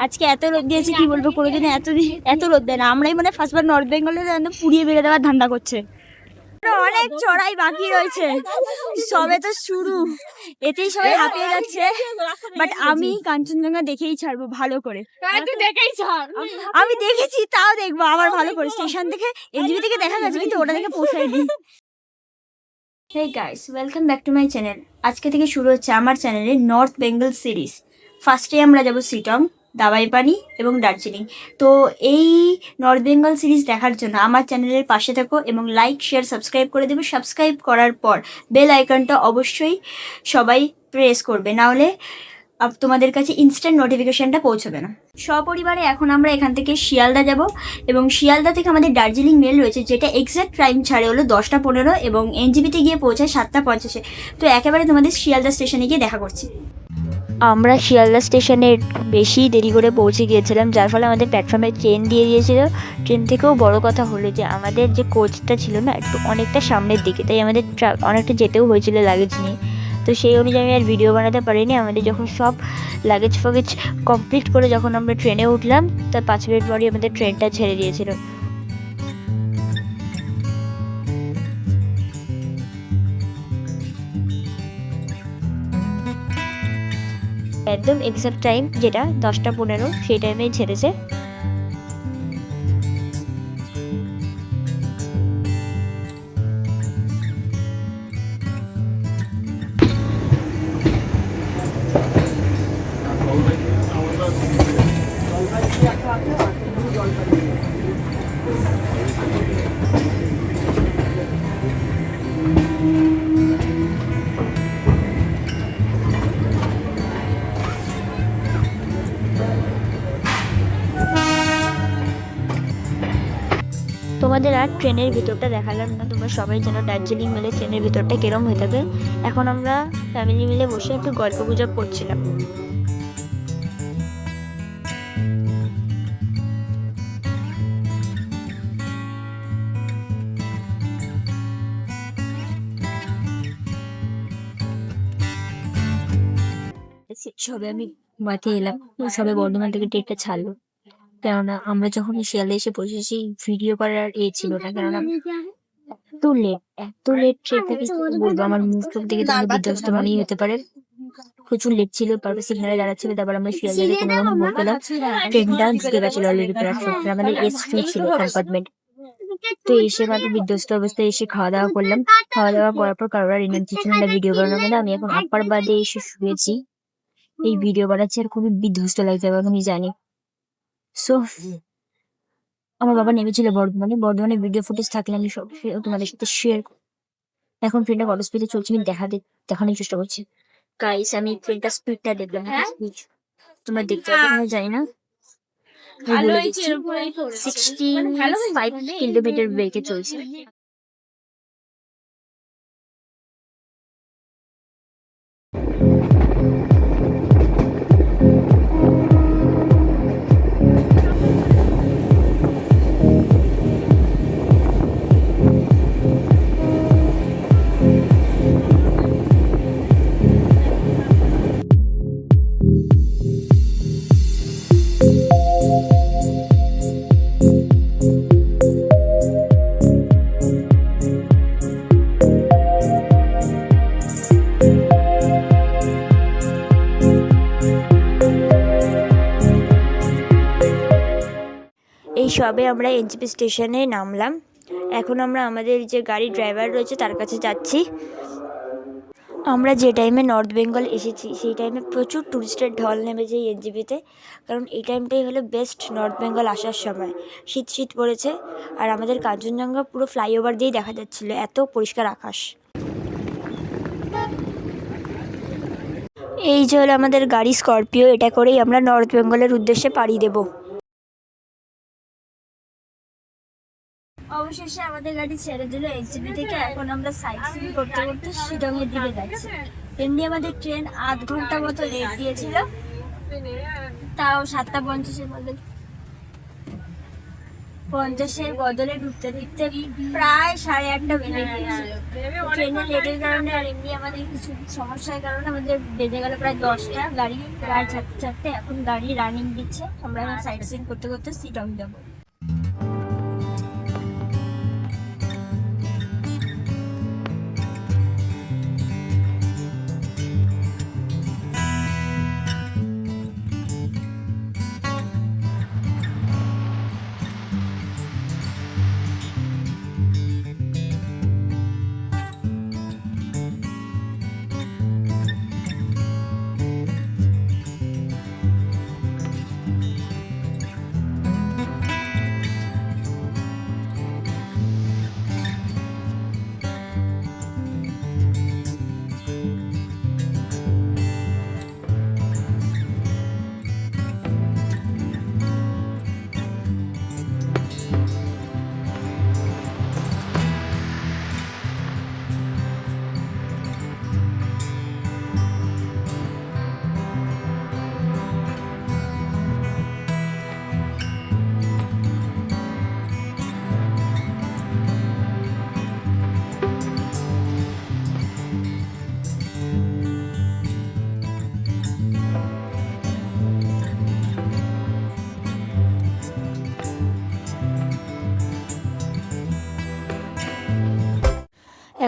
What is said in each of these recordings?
আজকে এত রোদ দিয়েছে কি বলবো, কোনোদিন এত রোদ দেয় না। আমরাই মানে ফার্স্টবার নর্থ বেঙ্গলের একদম পুড়িয়ে বেড়ে দেওয়ার ধান্দা করছে। অনেক চড়াই বাকি রয়েছে, সবে তো শুরু, এতেই সবাই হাঁপিয়ে যাচ্ছে। বাট আমি কাঞ্চনজঙ্ঘা দেখেই ছাড়বো ভালো করে। আমি দেখেছি, তাও দেখবো আবার ভালো করে। স্টেশন থেকে এনজিবি থেকে দেখা গেছে, কিন্তু ওটা থেকে পৌঁছায়নি। Hey guys, welcome back to my channel. আজকে থেকে শুরু হচ্ছে আমার চ্যানেলে নর্থ বেঙ্গল সিরিজ। ফার্স্টে আমরা যাব সিটং, দাবাইপানি এবং দার্জিলিং। তো এই নর্থ বেঙ্গল সিরিজ দেখার জন্য আমার চ্যানেলের পাশে থাকো এবং লাইক, শেয়ার, সাবস্ক্রাইব করে দেবে। সাবস্ক্রাইব করার পর বেল আইকনটা অবশ্যই সবাই প্রেস করবে, নাহলে তোমাদের কাছে ইনস্ট্যান্ট নোটিফিকেশনটা পৌঁছবে না। সপরিবারে এখন আমরা এখান থেকে শিয়ালদা যাব এবং শিয়ালদা থেকে আমাদের দার্জিলিং মেল রয়েছে, যেটা এক্স্যাক্ট টাইম ছাড়ে হলো 10টা 15 এবং এনজিবিতে গিয়ে পৌঁছায় 7টা 50। তো একেবারে তোমাদের শিয়ালদা স্টেশনে গিয়ে দেখা করছি। আমরা শিয়ালদা স্টেশনে বেশি দেরি করে পৌঁছে গিয়েছিলাম, যার ফলে আমাদের প্ল্যাটফর্মে ট্রেন দিয়ে দিয়েছিল। ট্রেন থেকেও বড় কথা হলো যে আমাদের যে কোচটা ছিল না, একটু অনেকটা সামনের দিকে, তাই আমাদের অনেকটা যেতেও হয়েছিল লাগেজ নিয়ে। তো সেই অনুযায়ী আমি আর ভিডিও বানাতে পারিনি। আমাদের যখন সব লাগেজ ফাগেজ কমপ্লিট করে যখন আমরা ট্রেনে উঠলাম, তার 5 মিনিট পরই আমাদের ট্রেনটা ছেড়ে দিয়েছিল। একদম এক্সাক্ট টাইম যেটা 10টা 15, সেই টাইমেই ছেড়েছে। তোমাদের আর ট্রেনের ভিতরটা দেখালাম না, তোমরা সবাই জানো দার্জিলিং মেলে ট্রেনের ভিতরটা কেরম হয়ে থাকে। এখন আমরা ফ্যামিলি মিলে বসে একটু গল্প গুজব করছিলাম। সবে আমি বাড়িতে এলাম, সবে বর্ধমান থেকে ট্রেনটা ছাড়লো। কেননা আমরা যখন শিয়ালদা এসে পৌঁছেছি, ভিডিও করার ছিল না, কেননা এত লেট ট্রেনটা বলবো, আমার মুখ টুক দেখে তোমাদের বিধ্বস্ত মানেই হতে পারে। প্রচুর লেট ছিল, তারপরে সিগনালে দাঁড়াচ্ছিল। তারপর আমরা শিয়ালদাতে কোনো রকম ভোর পেলাম, ট্রেনটা ঢুকে গেছিল অলরেডি প্ল্যাটফর্মে। আমাদের S3 ছিল কম্পার্টমেন্ট। তো এসে মাত্র বিধ্বস্ত অবস্থায় এসে খাওয়া দাওয়া করলাম। খাওয়া দাওয়া করার পর কারোর আর এনার্জি ছিল না ভিডিও বানানোর মধ্যে। আমি এখন আপার বাদে এসে শুয়েছি, এই ভিডিও বানাচ্ছি, আর খুবই বিধ্বস্ত লাগছে এবার, আমি জানি। সো আমার বাবা নেমেছিল বর্ধমানে ভিডিও ফুটেজ থাকলে আমি সব তোমাদের সাথে শেয়ার। এখন ট্রেনটা কত স্পিডে চলছে আমি দেখানোর চেষ্টা করছি। গাইস, আমি ট্রেনটার স্পিডটা দেখলাম, স্পিড তোমরা দেখতে পাবে আমি জানি না। 65 কিলোমিটার বেগে চলছে। এই সবে আমরা এনজিপি স্টেশনে নামলাম। এখন আমরা আমাদের যে গাড়ির ড্রাইভার রয়েছে তার কাছে যাচ্ছি। আমরা যে টাইমে নর্থ বেঙ্গল এসেছি সেই টাইমে প্রচুর টুরিস্টের ঢল নেমেছে এই এনজিপিতে, কারণ এই টাইমটাই হলো বেস্ট নর্থ বেঙ্গল আসার সময়। শীত পড়েছে, আর আমাদের কাঞ্চনজঙ্ঘা পুরো ফ্লাইওভার দিয়েই দেখা যাচ্ছিল, এত পরিষ্কার আকাশ। এই যে হলো আমাদের গাড়ি স্করপিও, এটা করেই আমরা নর্থ বেঙ্গলের উদ্দেশ্যে পাড়ি দেব। অবশেষে আমাদের গাড়ি ছেড়ে দিল এনজিপি থেকে। এখন আমরা সাইট সিন করতে করতে শিলং এর দিকে যাচ্ছি। এমনি আমাদের ট্রেন 8 ঘন্টা মতো লেট দিয়েছিল, তাও 7টা 50-এর মধ্যে। 50-এর বদলে ঢুকতে ঢুকতে প্রায় 8:30 বেজে গিয়েছে। ট্রেনে লেটের কারণে আর এমনি আমাদের কিছু সমস্যার কারণে আমাদের বেজে গেল প্রায় 10টা। গাড়ি প্রায় 4:30। এখন গাড়ি রানিং দিচ্ছে, আমরা এখন সাইট সিন করতে করতে শিলং যাবো।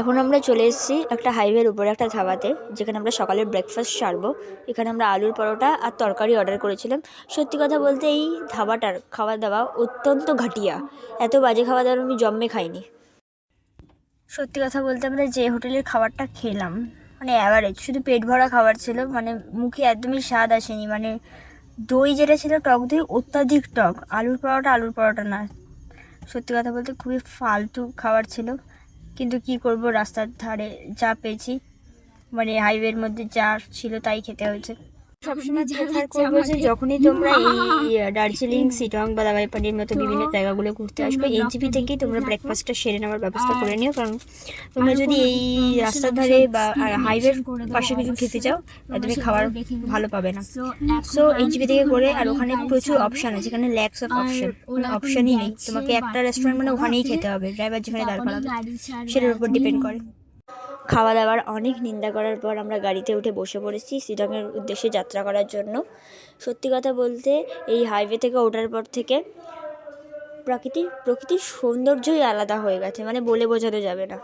এখন আমরা চলে এসেছি একটা হাইওয়ের উপরে একটা ধাবাতে, যেখানে আমরা সকালের ব্রেকফাস্ট সারবো। এখানে আমরা আলুর পরোটা আর তরকারি অর্ডার করেছিলাম। সত্যি কথা বলতে এই ধাবাটার খাওয়া দাওয়া অত্যন্ত ঘাটিয়া, এত বাজে খাওয়া দাওয়া আমি জন্মে খাইনি। সত্যি কথা বলতে আমরা যে হোটেলের খাবারটা খেলাম মানে অ্যাভারেজ, শুধু পেট ভরা খাবার ছিল, মানে মুখে একদমই স্বাদ আসেনি। মানে দই যেটা ছিল টক দই, অত্যাধিক টক। আলুর পরোটা না, সত্যি কথা বলতে খুবই ফালতু খাবার ছিল। কিন্তু কি করব, রাস্তার ধারে যা পেয়েছি, মানে হাইওয়ের মধ্যে যা ছিল তাই খেতে হয়েছে। সবসময় প্রেফার করবো যে যখনই তোমরা এই দার্জিলিং, শিলং বা দাবাইপাড়ির মতো বিভিন্ন জায়গাগুলো ঘুরতে আসবে, এনজিপি থেকেই তোমরা ব্রেকফাস্টটা সেরে নেওয়ার ব্যবস্থা করে নিও। কারণ তোমরা যদি এই রাস্তার ধারে বা হাইওয়ের পাশে কিছু খেতে চাও, তুমি খাবার ভালো পাবে না। সো এনজিপি থেকে করে, আর ওখানে প্রচুর অপশান আছে, এখানে ল্যাক্স অফ অপশানই নেই। তোমাকে একটা রেস্টুরেন্ট মানে ওখানেই খেতে হবে, ড্রাইভার যেখানে দাঁড় করাবে সেটার উপর ডিপেন্ড করে। খাওয়া দাওয়ার অনেক নিন্দা করার পর আমরা গাড়িতে উঠে বসে পড়েছি শিলংয়ের উদ্দেশ্যে যাত্রা করার জন্য। সত্যি কথা বলতে এই হাইওয়ে থেকে ওঠার পর থেকে প্রকৃতির সৌন্দর্যই আলাদা হয়ে গেছে, মানে বলে বোঝানো যাবে না।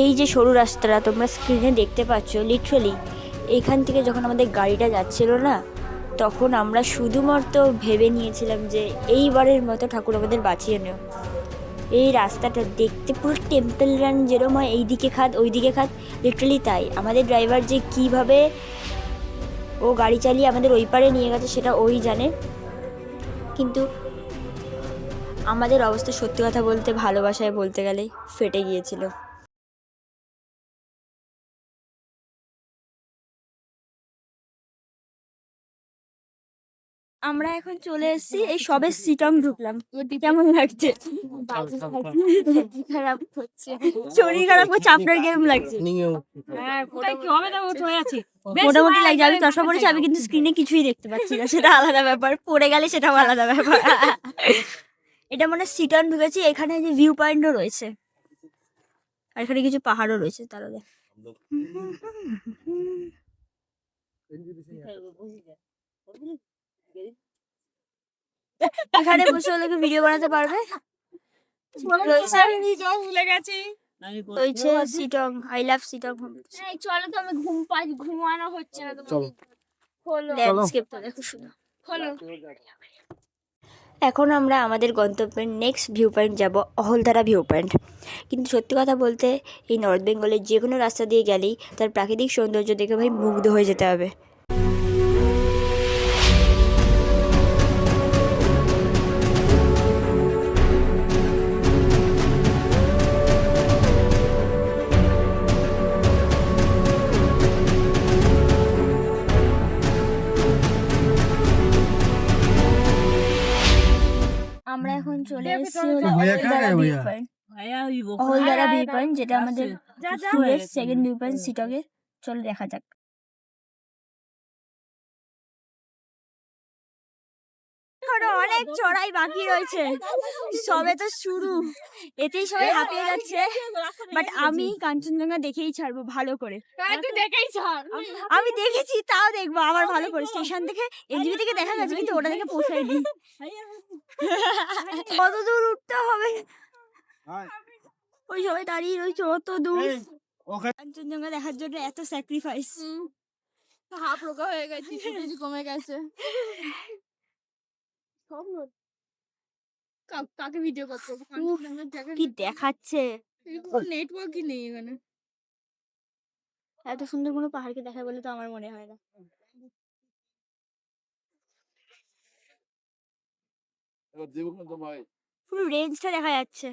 এই যে সরু রাস্তাটা তোমরা স্ক্রিনে দেখতে পাচ্ছ, লিটারালি এখান থেকে যখন আমাদের গাড়িটা যাচ্ছিল না, তখন আমরা শুধুমাত্র ভেবে নিয়েছিলাম যে এইবারের মতো ঠাকুর আমাদের বাঁচিয়ে নেও। এই রাস্তাটা দেখতে পুরো টেম্পল রান যেরকম হয়, এইদিকে খাদ ওইদিকে খাদ, লিটারালি তাই। আমাদের ড্রাইভার যে কীভাবে ও গাড়ি চালিয়ে আমাদের ওই পারে নিয়ে গেছে সেটা ওই জানে। কিন্তু আমাদের অবস্থা সত্যি কথা বলতে, ভালোবাসায় বলতে গেলে ফেটে গিয়েছিল। আমরা এখন চলে এসেছি, এই সবে শিলং ঢুকলাম। কেমন লাগছে? খারাপ হচ্ছে, শরীর খারাপ হচ্ছে, আপনার কেমন লাগছে? মোটামুটি লাগছে। আমি চশমা পড়েছি, আমি কিন্তু স্ক্রিনে কিছুই দেখতে পাচ্ছি না, সেটা আলাদা ব্যাপার। পড়ে গেলে সেটাও আলাদা ব্যাপার। এটা মানে শিলং ঢুকেছি। এখানে যে ভিউ পয়েন্টও রয়েছে, আর এখানে কিছু পাহাড়ও রয়েছে। তারা এখানে বসে হলে ভিডিও বানাতে পারবে। Shillong, I love Shillong. চলো তো, আমি ঘুমানো হচ্ছে না। ল্যান্ডস্কেপটা দেখো শুধু। এখন আমরা আমাদের গন্তব্যের নেক্সট ভিউ পয়েন্ট যাব, অহলধারা ভিউ পয়েন্ট। কিন্তু সত্যি কথা বলতে এই নর্থ বেঙ্গলের যে কোনো রাস্তা দিয়ে গেলেই তার প্রাকৃতিক সৌন্দর্য দেখে ভাই মুগ্ধ হয়ে যেতে হবে। আমরা এখন চলে এসেছি হলো অহলদারা ভিউ পয়েন্ট, যেটা আমাদের ট্যুরের সেকেন্ড ভিউ পয়েন্ট শিটকের। চলো দেখা যাক। অনেক চড়াই বাকি রয়েছে, সবে তো শুরু, এতেই সবাই হাঁপিয়ে যাচ্ছে। বাট আমি কাঞ্চনজঙ্ঘা দেখেই ছাড়বো ভালো করে। আমি দেখেছি, তাও দেখবো আবার ভালো করে। স্টেশন থেকে এনজিবি থেকে দেখা গেছে, কিন্তু ওটা থেকে পৌঁছাইনি। কত দূর উঠতে হবে, ওই সবাই দাঁড়িয়ে রয়েছে অত দূর। কাঞ্চনজঙ্ঘা দেখার জন্য এত স্যাক্রিফাইস। হাফ রোগা হয়ে গেছে, কমে গেছে। কাকে ভিডিও করতে কি দেখাচ্ছে, নেটওয়ার্কই নেই এখানে। এত সুন্দর কোনো পাহাড়কে দেখা বলে তো আমার মনে হয় না। পুরো রেঞ্জটা দেখা যাচ্ছে।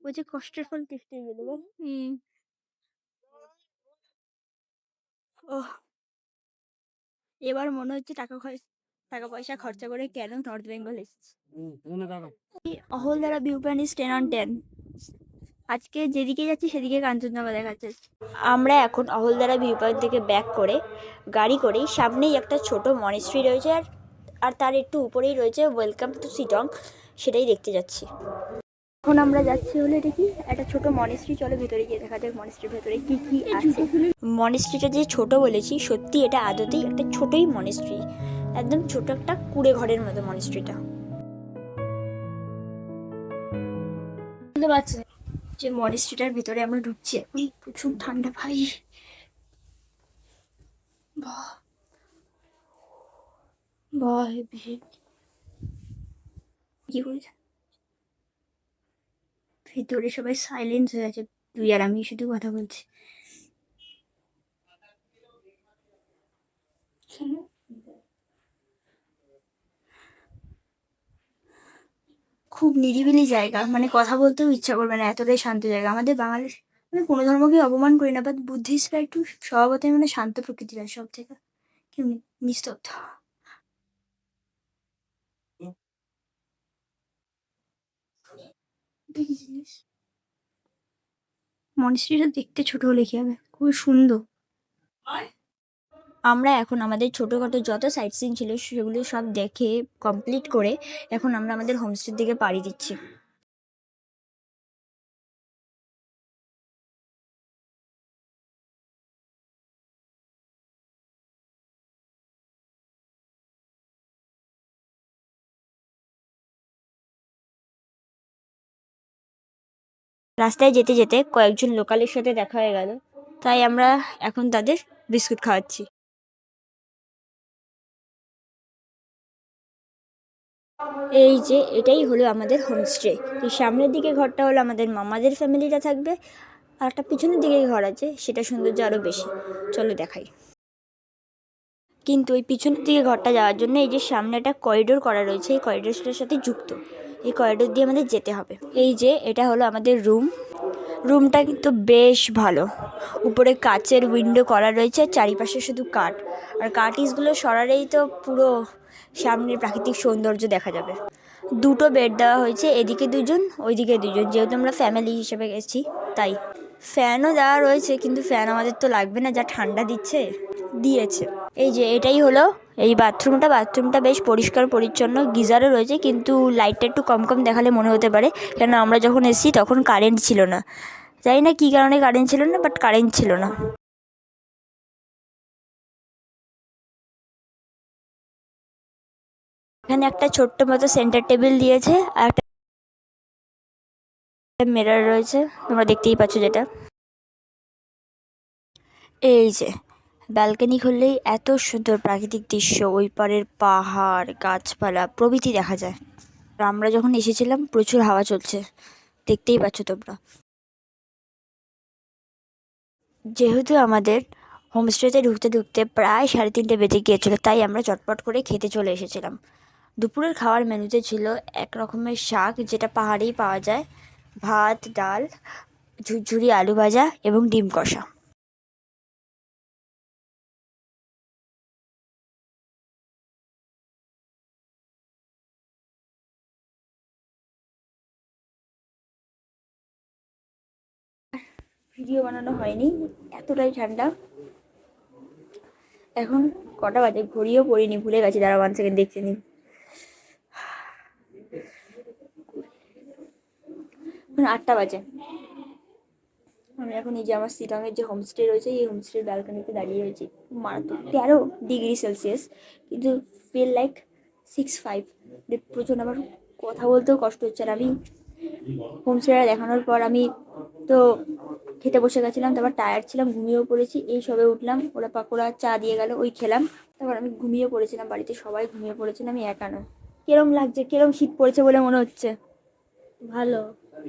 ওই যে কষ্টের ফল তৃপ্তি গেল। ও এবার মনে হচ্ছে টাকা পয়সা খরচা করে কেন নর্থ বেঙ্গল এসেছি। Ahaldara view point is 10 on 10। আজকে যেদিকে যাচ্ছি সেদিকে কাঞ্চনজঙ্ঘা দেখাচ্ছে। আমরা এখন অহলদারা ভিউ পয়েন্ট থেকে ব্যাক করে গাড়ি করেই সামনেই একটা ছোট মনেস্ট্রি রয়েছে, আর তার একটু উপরেই রয়েছে ওয়েলকাম টু শিটং, সেটাই দেখতে যাচ্ছি। এখন আমরা যাচ্ছি হলো এটা কি একটা ছোট মনেস্ট্রি। চলো ভেতরে গিয়ে দেখা যাক মনেস্ট্রির ভেতরে কি কি আছে। মনেস্ট্রিটা যে ছোট বলেছি, সত্যি এটা আদতেই একটা ছোটই মনেস্ট্রি, একদম ছোট একটা কুড়ে ঘরের মতো মনেস্ট্রিটা। বুঝতে পারছি যে মনেস্ট্রিটার ভিতরে আমরা ঢুকছি, এখন প্রচুর ঠান্ডা ভাই। বাহ বাহ, কি করেছে ভিতরে সবাই সাইলেন্স হয়ে আছে, তুই আর আমি শুধু কথা বলছি। খুব নিরিবিলি জায়গা, মানে কথা বলতেও ইচ্ছা করবে না, এতটাই শান্ত জায়গা। আমাদের বাঙালি মানে কোনো ধর্মকে অপমান করি না, বাট বুদ্ধিস্টরা একটু স্বভাবতই মানে শান্ত প্রকৃতির হয় সব থেকে, কি নিস্তব্ধ। মনস্ট্রিটা দেখতে ছোট হলে কি হবে, খুবই সুন্দর। আমরা এখন আমাদের ছোটোখাটো যত সাইট সিন ছিল সেগুলো সব দেখে কমপ্লিট করে এখন আমরা আমাদের হোমস্টের দিকে পাড়ি দিচ্ছি। রাস্তায় যেতে যেতে কয়েকজন লোকালের সাথে দেখা হয়ে গেল, তাই আমরা এখন তাদের বিস্কুট খাওয়াচ্ছি। এই যে এটাই হলো আমাদের হোমস্টে। এই সামনের দিকে ঘরটা হলো আমাদের মামাদের ফ্যামিলিটা থাকবে, আর একটা পিছনের দিকে ঘর আছে, সেটা সৌন্দর্য আরও বেশি। চলো দেখাই। কিন্তু ওই পিছনের দিকে ঘরটা যাওয়ার জন্য এই যে সামনে একটা করিডোর করা রয়েছে, এই করিডোরটার সাথে যুক্ত, এই করিডোর দিয়ে আমাদের যেতে হবে। এই যে এটা হলো আমাদের রুমটা কিন্তু বেশ ভালো। উপরে কাচের উইন্ডো করা রয়েছে, চারিপাশে শুধু কাঠ, আর কার্টিসগুলো সরালেই তো পুরো সামনের প্রাকৃতিক সৌন্দর্য দেখা যাবে। দুটো বেড দেওয়া হয়েছে, এদিকে দুজন ওইদিকে দুজন, যেহেতু আমরা ফ্যামিলি হিসেবে গেছি তাই। ফ্যানও দেওয়া রয়েছে, কিন্তু ফ্যান আমাদের তো লাগবে না, যা ঠান্ডা দিয়েছে। এই যে এটাই হলো এই বাথরুমটা বেশ পরিষ্কার পরিচ্ছন্ন, গিজারও রয়েছে, কিন্তু লাইটটা একটু কম কম দেখালে মনে হতে পারে, কেন আমরা যখন এসেছি তখন কারেন্ট ছিল না। জানি না কী কারণে কারেন্ট ছিল না, বাট কারেন্ট ছিল না। এখানে একটা ছোট্ট মতো সেন্টার টেবিল দিয়েছে, আর একটা মিরর রয়েছে, তোমরা দেখতেই পাচ্ছ যেটা। এই যে ব্যালকনি খুললেই এত সুন্দর প্রাকৃতিক দৃশ্য, ওই পারের পাহাড় গাছপালা প্রভৃতি দেখা যায়। আর আমরা যখন এসেছিলাম প্রচুর হাওয়া চলছে, দেখতেই পাচ্ছ তোমরা। যেহেতু আমাদের হোমস্টেতে ঢুকতে ঢুকতে প্রায় 3:30 বেজে গিয়েছিলো, তাই আমরা চটপট করে খেতে চলে এসেছিলাম। দুপুরের খাওয়ার মেনুতে ছিল এক রকমের শাক, যেটা পাহাড়েই পাওয়া যায়, ভাত ডাল, ঝুরঝুরি আলু ভাজা এবং ডিম কষা। ভিডিও বানানো হয়নি, এতটাই ঠান্ডা। এখন কটা বাজে ঘড়িও পড়িনি, ভুলে গেছি, দাঁড়া 1 সেকেন্ড দেখতে নিই। এখন 8টা বাজে। আমি এখন এই যে আমার শিলংয়ের যে হোমস্টে রয়েছে, এই হোমস্টের ব্যালকনিতে দাঁড়িয়ে রয়েছি। মারাত্মক 13 ডিগ্রি সেলসিয়াস, কিন্তু ফিল লাইক 6-5। প্রচণ্ড আমার কথা বলতেও কষ্ট হচ্ছে। আর আমি হোমস্টেটা দেখানোর পর আমি তো খেতে বসে গেছিলাম, তারপর টায়ার্ড ছিলাম, ঘুমিয়েও পড়েছি। এই সবে উঠলাম, ওরা পাকোড়া চা দিয়ে গেল, ওই খেলাম, তারপর আমি ঘুমিয়ে পড়েছিলাম। বাড়িতে সবাই ঘুমিয়ে পড়েছিলাম, আমি একা নয়। কিরম লাগছে, কিরম শীত পড়েছে বলে মনে হচ্ছে? ভালো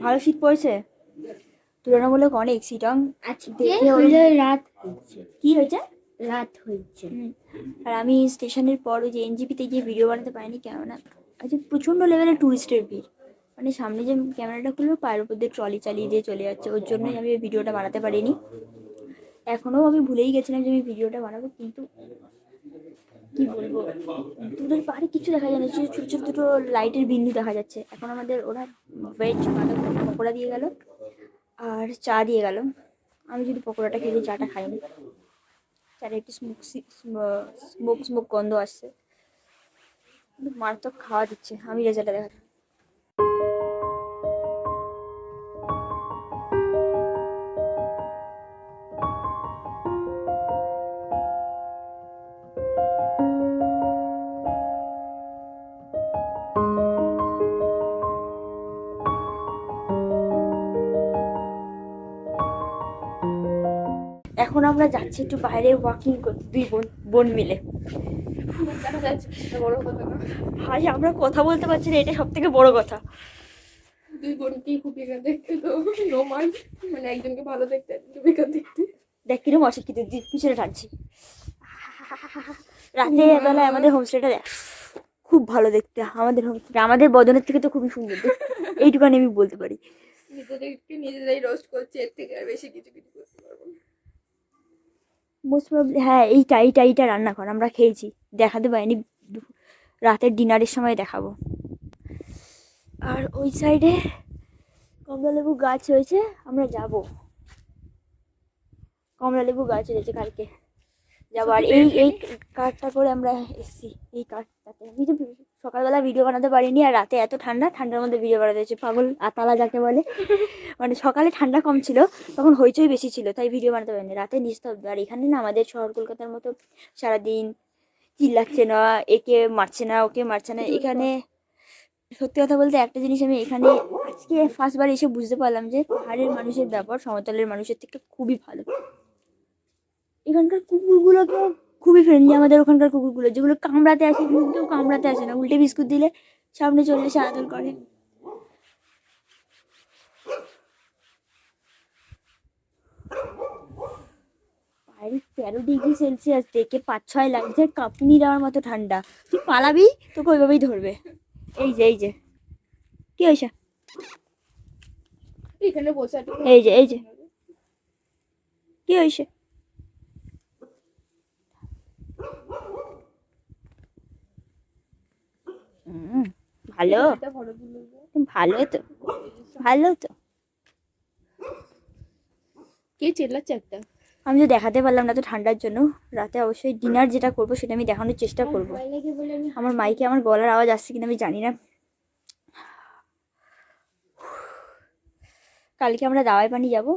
ভালো শীত পড়েছে তুলনামূলক অনেক। শিলং আজকে হলো রাত হয়েছে। কি হয়েছে? রাত হয়েছে। আর আমি স্টেশনের পর ওই যে এনজিপিতে গিয়ে ভিডিও বানাতে পারিনি, কেননা আজকে প্রচণ্ড লেভেলের টুরিস্টের ভিড়। মানে সামনে যে ক্যামেরাটা খুলবো পায়ের উপর দিয়ে ট্রলি চালিয়ে দিয়ে চলে যাচ্ছে, ওর জন্যই আমি ওই ভিডিওটা বানাতে পারিনি। এখনও আমি ভুলেই গেছিলাম যে আমি ভিডিওটা বানাবো, কিন্তু কি বলবো, তোদের পাহাড়ে কিছু দেখা যায় না, ছোটো ছোটো দুটো লাইটের বিন্দু দেখা যাচ্ছে। এখন আমাদের ওরা ভেজ পকোড়া দিয়ে গেল আর চা দিয়ে গেল। আমি যদি পকোড়াটা খেয়ে চাটা খাইনি, চাটা একটু স্মোক গন্ধ আসছে, কিন্তু মারাত্মক খাওয়া দিচ্ছে। আমি রেজাল্টটা দেখা। এখন আমরা যাচ্ছি একটু বাইরে ওয়াকিং করতে, দুই বোন মিলে। ভাই আমরা কথা বলতে পারছি না, এটা সব থেকে বড় কথা। দুই বোনকেই খুব বেকার দেখতে, তো রোমান মানে একজনকে ভালো দেখতে, একজনকে বেকার দেখতে। দেখ কিরম অশিক্ষিত, পিছনে টানছি। রাতে বেলায় আমাদের হোমস্টেটা দেখ, খুব ভালো দেখতে। আমাদের হোমস্টে আমাদের বদনের থেকে তো খুবই সুন্দর দেখতে, এইটুখানি আমি বলতে পারি। নিজেদেরকে নিজেরাই রোস্ট করছে, এর থেকে আর বেশি কিছু কিছু করতে পারবো না। মোস্ট প্রবলি হ্যাঁ, এইটা রান্নাঘর, আমরা খেয়েছি, দেখাতে পারিনি, রাতের ডিনারের সময় দেখাবো। আর ওই সাইডে কমলালেবু গাছ হয়েছে, আমরা যাব। কমলালেবু গাছ হয়েছে, কালকে যাবো। আর এই কার্ডটা করে আমরা এসেছি, এই কার্ডটাতে আমি তো সকালবেলা ভিডিও বানাতে পারিনি, আর রাতে এত ঠান্ডার মধ্যে ভিডিও বানাতে হচ্ছে। পাগল আতালা যাকে বলে, মানে সকালে ঠান্ডা কম ছিল, তখন হইচই বেশি ছিল, তাই ভিডিও বানাতে পারিনি। রাতে নিস্তব্ধ। আর এখানে না আমাদের শহর কলকাতার মতো সারাদিন চিল্লাচ্ছে না, একে মারছে না, ওকে মারছে না। এখানে সত্যি কথা বলতে একটা জিনিস আমি এখানে আজকে ফার্স্টবার এসে বুঝতে পারলাম, যে পাহাড়ের মানুষের ব্যবহার সমতলের মানুষের থেকে খুবই ভালো। এখানকার কুকুরগুলোকে খুবই ফ্রেন্ডলি। আমাদের ওখানকার কুকুরগুলো যেগুলো কামড়াতে আসে, কেউ কামড়াতে আসে না, উল্টে বিস্কুট দিলে সামনে চলে এসে আদর করে। বাইরে 13 ডিগ্রি সেলসিয়াস দেখে 5-6 লাগছে, কাঁপুনি দেওয়ার মতো ঠান্ডা। তুই পালাবি, তোকে ওইভাবেই ধরবে। এই যে কি হয়েছে? এখানে বসে আছে। এই যে কি হয়েছে? ভালো ভালো তো, ভালো তো। কে চেল্লাচ্ছে একটা? আমি তো দেখাতে পারলাম না তো ঠান্ডার জন্য। রাতে অবশ্যই ডিনার যেটা করবো সেটা আমি দেখানোর চেষ্টা করব। আমার মাইকে আমার গলার আওয়াজ আসছে কিনা আমি জানি না। কালকে আমরা দাওয়াই পানি যাব,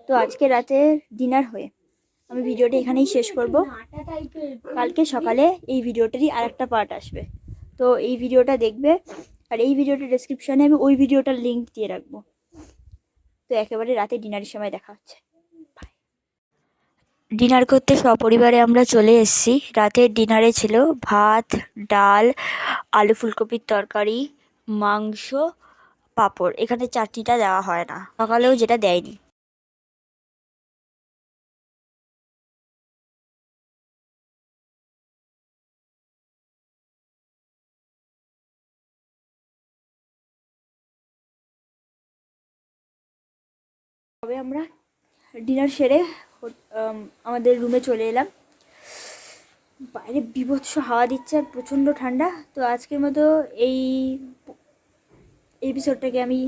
তো আজকে রাতে ডিনার হয়ে আমি ভিডিওটা এখানেই শেষ করব। কালকে সকালে এই ভিডিওটারই আরেকটা পার্ট আসবে, তো এই ভিডিওটা দেখবে। আর এই ভিডিওটার ডেসক্রিপশনে আমি ওই ভিডিওটার লিঙ্ক দিয়ে রাখবো। তো একেবারে রাতে ডিনারের সময় দেখা হচ্ছে। ডিনার করতে সপরিবারে আমরা চলে এসেছি। রাতের ডিনারে ছিল ভাত, ডাল, আলু ফুলকপির তরকারি, মাংস, পাঁপড়। এখানে চাটনিটা দেওয়া হয় না, সকালেও যেটা দেয়নি। তবে আমরা ডিনার সেরে আমাদের রুমে চলে এলাম। বাইরে বীভৎস হাওয়া দিচ্ছে আর প্রচণ্ড ঠান্ডা। তো আজকের মতো এই এপিসোডটাকে আমি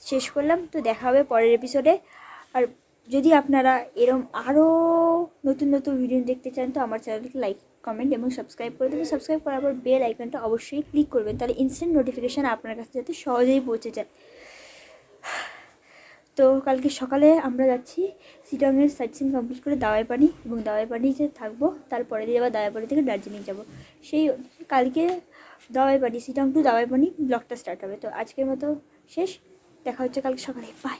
শেষ করলাম। তো দেখা হবে পরের এপিসোডে। আর যদি আপনারা এরম আরও নতুন নতুন ভিডিও দেখতে চান তো আমার চ্যানেলকে লাইক কমেন্ট এবং সাবস্ক্রাইব করে দেবেন। সাবস্ক্রাইব করার পর বেল আইকনটা অবশ্যই ক্লিক করবেন, তাহলে ইনস্ট্যান্ট নোটিফিকেশান আপনার কাছে যাতে সহজেই পৌঁছে যায়। তো কালকে সকালে আমরা যাচ্ছি শিলংয়ের সাইট সিন কমপ্লিট করে দাওয়াই পানি, এবং দাওয়াই পানিতে থাকবো, তারপরে দিয়ে আবার দাওয়াই পানি থেকে দার্জিলিং যাব। সেই কালকে দাওয়াই পানি, শিলং টু দাওয়াই পানি ব্লগটা স্টার্ট হবে। তো আজকের মতো শেষ, দেখা হচ্ছে কালকে সকালে, বাই।